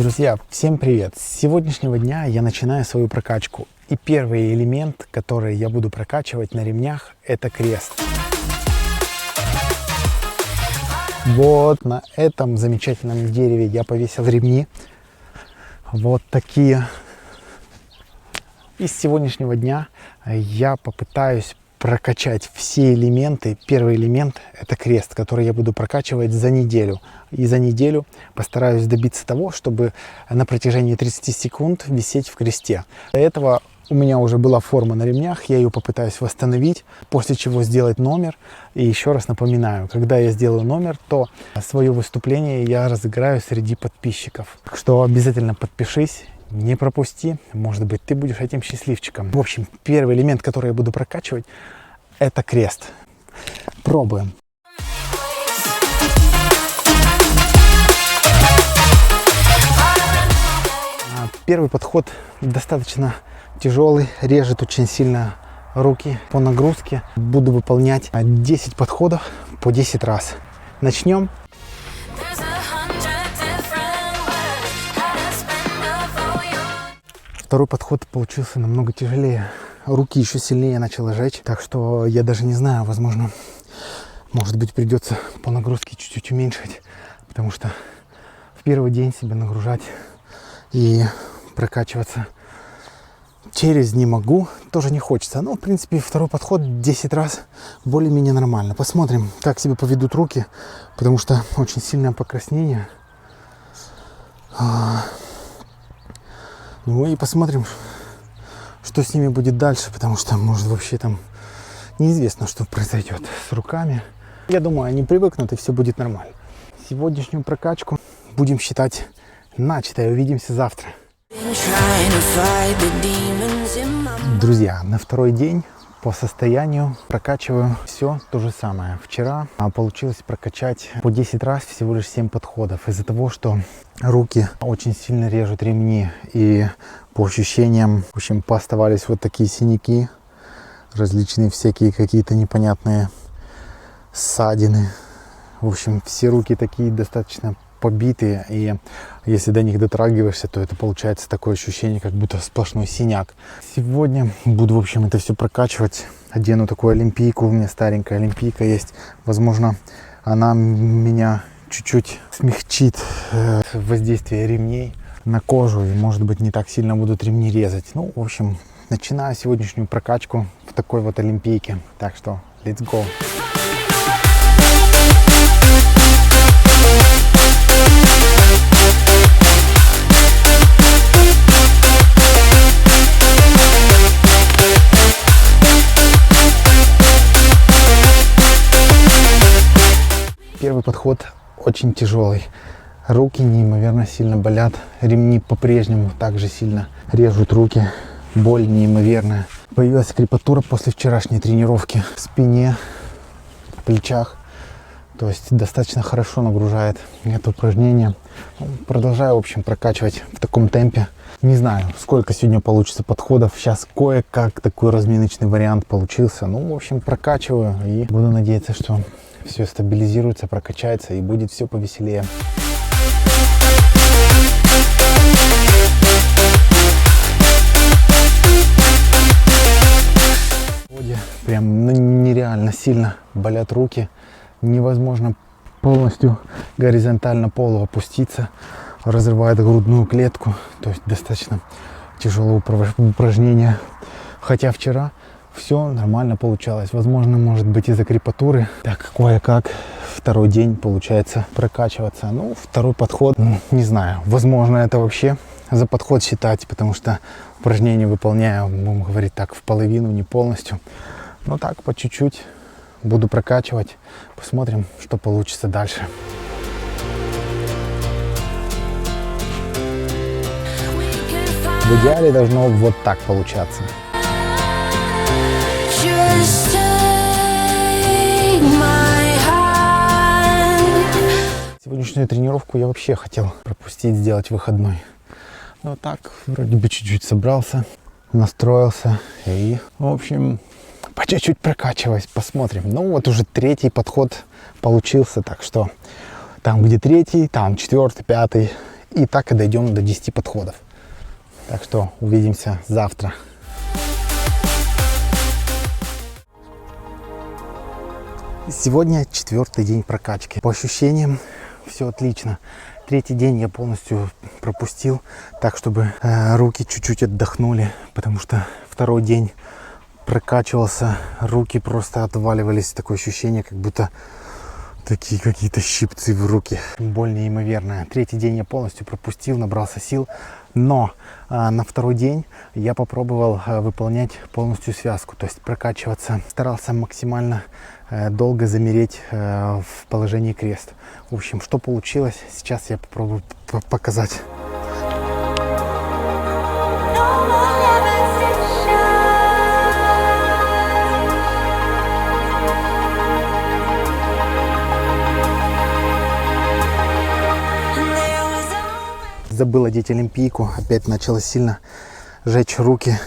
Друзья, всем привет! С сегодняшнего дня я начинаю свою прокачку. И первый элемент, который я буду прокачивать на ремнях, это крест. Вот на этом замечательном дереве я повесил ремни. Вот такие. И с сегодняшнего дня я попытаюсь прокачать все элементы. Первый элемент — это крест, который я буду прокачивать за неделю. И за неделю постараюсь добиться того, чтобы на протяжении 30 секунд висеть в кресте. Для этого у меня уже была форма на ремнях, я ее попытаюсь восстановить, после чего сделать номер. И еще раз напоминаю, когда я сделаю номер, то свое выступление я разыграю среди подписчиков. Так что обязательно подпишись. Не пропусти, может быть, ты будешь этим счастливчиком. В общем, первый элемент, который я буду прокачивать, это крест. Пробуем. Первый подход достаточно тяжелый, режет очень сильно руки. По нагрузке буду выполнять 10 подходов по 10 раз. Начнем. Второй подход получился намного тяжелее. Руки еще сильнее начало жечь. Так что я даже не знаю, возможно, может быть, придется по нагрузке чуть-чуть уменьшить. Потому что в первый день себя нагружать и прокачиваться через не могу, тоже не хочется. Но, в принципе, второй подход 10 раз более-менее нормально. Посмотрим, как себя поведут руки. Потому что очень сильное покраснение. Ну и посмотрим, что с ними будет дальше, потому что, может, вообще там неизвестно, что произойдет с руками. Я думаю, они привыкнут, и все будет нормально. Сегодняшнюю прокачку будем считать начатой. Увидимся завтра. Друзья, на второй день по состоянию прокачиваю все то же самое. Вчера получилось прокачать по 10 раз всего лишь 7 подходов. Из-за того, что руки очень сильно режут ремни, и по ощущениям, в общем, пооставались вот такие синяки, различные всякие какие-то непонятные ссадины. В общем, все руки такие достаточно побитые, и если до них дотрагиваешься, то это получается такое ощущение, как будто сплошной синяк. Сегодня буду, в общем, это все прокачивать. Одену такую олимпийку, у меня старенькая олимпийка есть. Возможно, она меня чуть-чуть смягчит воздействие ремней на кожу, и, может быть, не так сильно будут ремни резать. Ну, в общем, начинаю сегодняшнюю прокачку в такой вот олимпийке. Так что, let's go! Первый подход очень тяжелый. Руки неимоверно сильно болят. Ремни по-прежнему также сильно режут руки. Боль неимоверная. Появилась крепатура после вчерашней тренировки в спине, в плечах. То есть достаточно хорошо нагружает это упражнение. Продолжаю, в общем, прокачивать в таком темпе. Не знаю, сколько сегодня получится подходов. Сейчас кое-как такой разминочный вариант получился. Ну, в общем, прокачиваю и буду надеяться, что все стабилизируется, прокачается и будет все повеселее. Прям нереально сильно болят руки. Невозможно полностью горизонтально полу опуститься. Разрывает грудную клетку. То есть достаточно тяжелое упражнение. Хотя вчера все нормально получалось. Возможно, может быть, из-за крепатуры. Так, кое-как второй день получается прокачиваться. Ну, второй подход, не знаю. Возможно, это вообще за подход считать, потому что упражнение выполняю, будем говорить так, в половину, не полностью. Но так, по чуть-чуть буду прокачивать. Посмотрим, что получится дальше. В идеале должно вот так получаться. Сегодняшнюю тренировку я вообще хотел пропустить, сделать выходной. Но так, вроде бы чуть-чуть собрался, настроился и, в общем, по чуть-чуть прокачиваюсь, посмотрим. Ну вот уже третий подход получился, так что там где третий, там четвертый, пятый И так и дойдем до 10 подходов. Так что увидимся завтра. Сегодня 4-й день прокачки. По ощущениям все отлично. 3-й день я полностью пропустил, так чтобы руки чуть-чуть отдохнули, потому что 2-й день прокачивался, руки просто отваливались. Такое ощущение, как будто такие какие-то щипцы в руки. Боль неимоверная. 3-й день я полностью пропустил, набрался сил. Но на 2-й день я попробовал выполнять полностью связку, то есть прокачиваться. Старался максимально долго замереть в положении крест. В общем, что получилось, сейчас я попробую показать. Забыл одеть олимпийку, опять начала сильно жечь руки.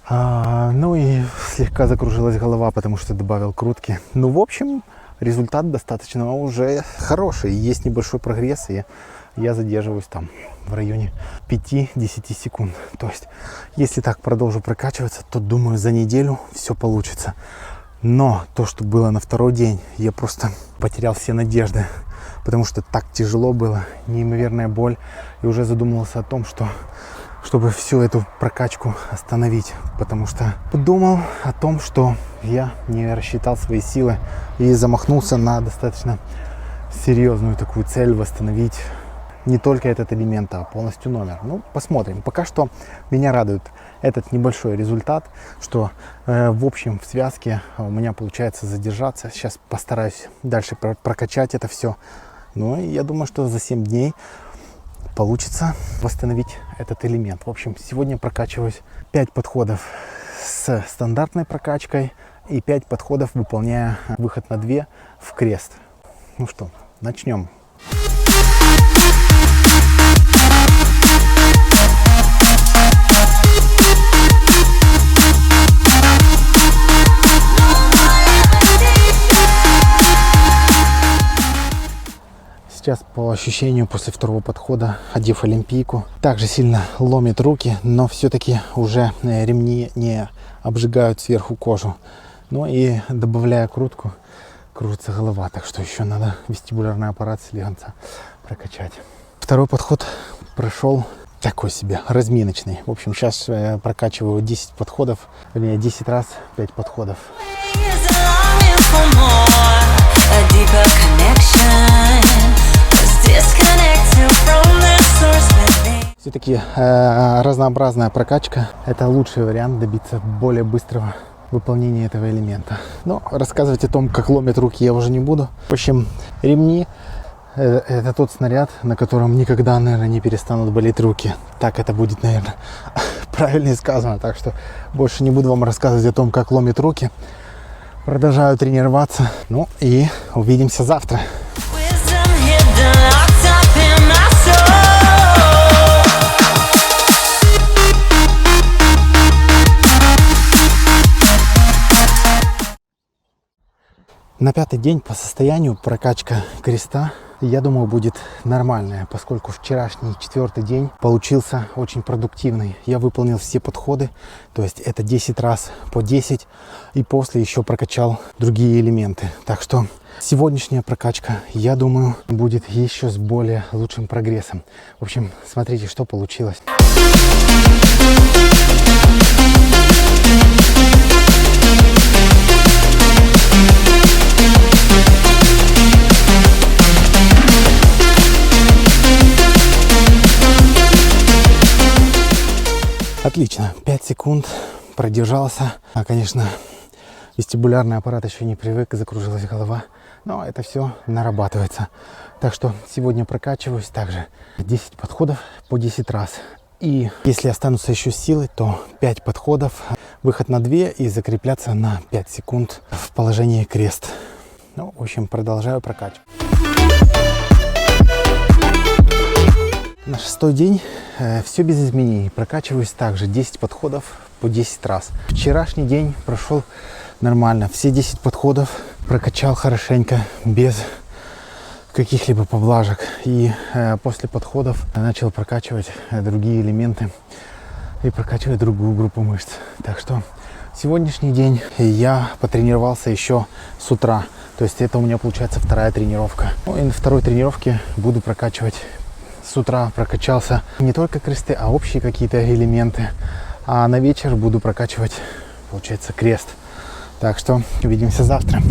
Ну и слегка закружилась голова, потому что добавил крутки. Ну, в общем, результат достаточно уже хороший. Есть небольшой прогресс, и я задерживаюсь там в районе 5-10 секунд. То есть, если так продолжу прокачиваться, то, думаю, за неделю все получится. Но то, что было на 2-й день, я просто потерял все надежды, потому что так тяжело было, неимоверная боль. И уже задумывался о том, чтобы всю эту прокачку остановить, потому что подумал о том, что я не рассчитал свои силы и замахнулся на достаточно серьезную такую цель — восстановить не только этот элемент, а полностью номер. Ну, посмотрим. Пока что меня радует этот небольшой результат, что в общем в связке у меня получается задержаться. Сейчас постараюсь дальше прокачать это все. Ну и я думаю, что за 7 дней получится восстановить этот элемент. В общем, сегодня прокачиваюсь 5 подходов с стандартной прокачкой и 5 подходов, выполняя выход на 2 в крест. Ну что, начнем. Сейчас по ощущению после 2-го подхода, одев олимпийку, также сильно ломит руки, но все-таки уже ремни не обжигают сверху кожу. Ну и добавляя крутку, кружится голова, так что еще надо вестибулярный аппарат слегонца прокачать. 2-й подход прошел такой себе, разминочный. В общем, сейчас прокачиваю 10 подходов, вернее 10 раз 5 подходов. Все-таки разнообразная прокачка — это лучший вариант добиться более быстрого выполнения этого элемента. Но рассказывать о том, как ломят руки, я уже не буду. В общем, ремни — это тот снаряд, на котором никогда, наверное, не перестанут болеть руки. Так это будет, наверное, правильнее сказано. Так что больше не буду вам рассказывать о том, как ломят руки. Продолжаю тренироваться. Ну и увидимся завтра. На 5-й день по состоянию прокачка креста, я думаю, будет нормальная, поскольку вчерашний 4-й день получился очень продуктивный. Я выполнил все подходы, то есть это 10 раз по 10, и после еще прокачал другие элементы. Так что сегодняшняя прокачка, я думаю, будет еще с более лучшим прогрессом. В общем, смотрите, что получилось. Отлично, 5 секунд продержался. Конечно, вестибулярный аппарат еще не привык, закружилась голова, но это все нарабатывается. Так что сегодня прокачиваюсь также 10 подходов по 10 раз. И если останутся еще силы, то 5 подходов, выход на 2 и закрепляться на 5 секунд в положении крест. Ну, в общем, продолжаю прокачивать. На 6-й день все без изменений. Прокачиваюсь также 10 подходов по 10 раз. Вчерашний день прошел нормально. Все 10 подходов прокачал хорошенько, без каких-либо поблажек. И после подходов начал прокачивать другие элементы и прокачивать другую группу мышц. Так что сегодняшний день я потренировался еще с утра. То есть это у меня получается вторая тренировка. Ну, и на второй тренировке буду прокачивать. С утра прокачался не только кресты, а общие какие-то элементы. А на вечер буду прокачивать, получается, крест. Так что увидимся завтра.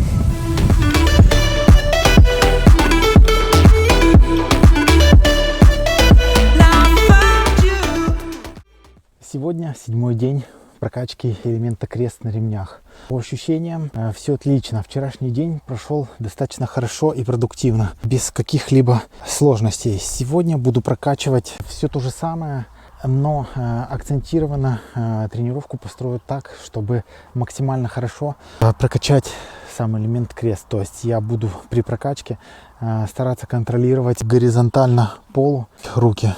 Сегодня 7-й день прокачки элемента крест на ремнях. По ощущениям все отлично. Вчерашний день прошел достаточно хорошо и продуктивно, без каких-либо сложностей. Сегодня буду прокачивать все то же самое, но акцентированно тренировку построю так, чтобы максимально хорошо прокачать сам элемент крест. То есть я буду при прокачке стараться контролировать горизонтально полу руки,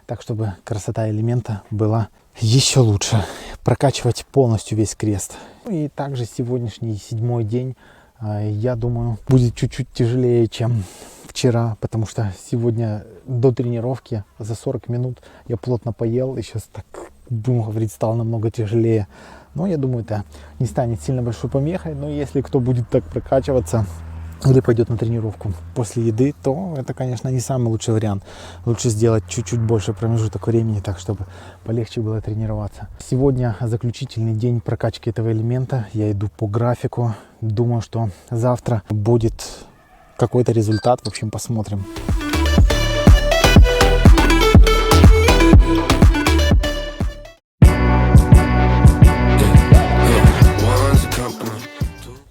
так чтобы красота элемента была еще лучше. Прокачивать полностью весь крест. И также сегодняшний 7-й день, я думаю, будет чуть-чуть тяжелее, чем вчера, потому что сегодня до тренировки за 40 минут я плотно поел, и сейчас, так будем говорить, стало намного тяжелее. Но я думаю, это не станет сильно большой помехой, но если кто будет так прокачиваться или пойдет на тренировку после еды, то это, конечно, не самый лучший вариант. Лучше сделать чуть-чуть больше промежуток времени, так чтобы полегче было тренироваться. Сегодня заключительный день прокачки этого элемента. Я иду по графику. Думаю, что завтра будет какой-то результат. В общем, посмотрим.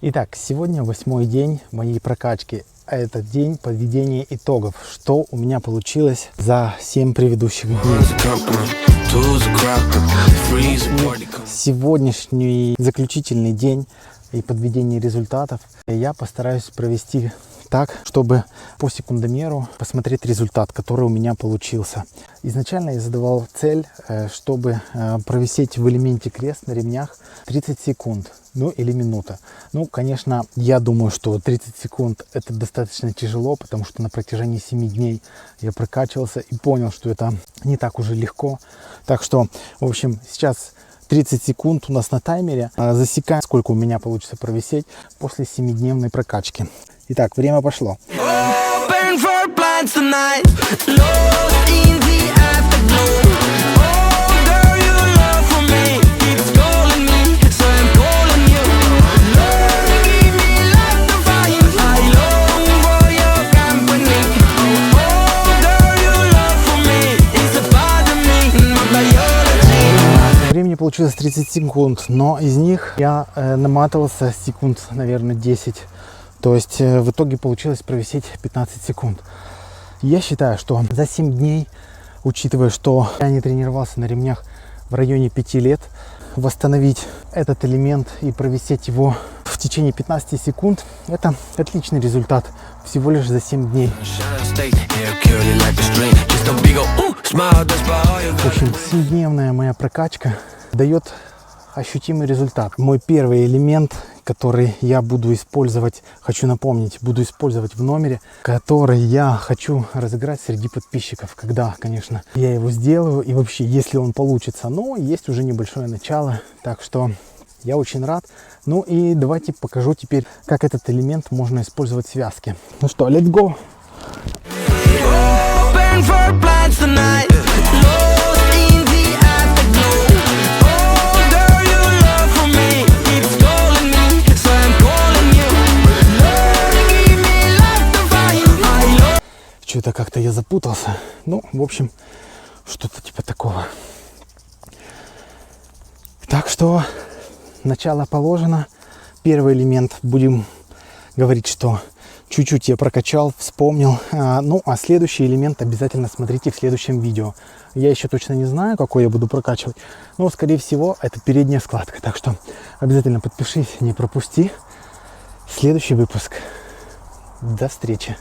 Итак, сегодня 8-й день моей прокачки. Это день подведения итогов. Что у меня получилось за 7 предыдущих дней. Сегодняшний заключительный день и подведение результатов я постараюсь провести так, чтобы по секундомеру посмотреть результат, который у меня получился. Изначально я задавал цель, чтобы провисеть в элементе крест на ремнях 30 секунд, ну или минута. Ну, конечно, я думаю, что 30 секунд это достаточно тяжело, потому что на протяжении 7 дней я прокачивался и понял, что это не так уже легко. Так что, в общем, сейчас 30 секунд у нас на таймере. Засекаем, сколько у меня получится провисеть после 7-дневной прокачки. Итак, время пошло. Времени получилось 30 секунд, но из них я наматывался секунд, наверное, 10. То есть в итоге получилось провисеть 15 секунд. Я считаю, что за 7 дней, учитывая, что я не тренировался на ремнях в районе 5 лет, восстановить этот элемент и провисеть его в течение 15 секунд, это отличный результат всего лишь за 7 дней. В общем, 7-дневная моя прокачка дает ощутимый результат. Мой первый элемент, который я буду использовать, хочу напомнить, буду использовать в номере, который я хочу разыграть среди подписчиков. Когда, конечно, я его сделаю и вообще, если он получится. Но есть уже небольшое начало, так что я очень рад. Ну и давайте покажу теперь, как этот элемент можно использовать в связке. Ну что, let's go! Что-то как-то я запутался. Ну, в общем, что-то типа такого. Так что начало положено. Первый элемент, будем говорить, что чуть-чуть я прокачал, вспомнил. Ну, а следующий элемент обязательно смотрите в следующем видео. Я еще точно не знаю, какой я буду прокачивать. Но, скорее всего, это передняя складка. Так что обязательно подпишись, не пропусти следующий выпуск. До встречи.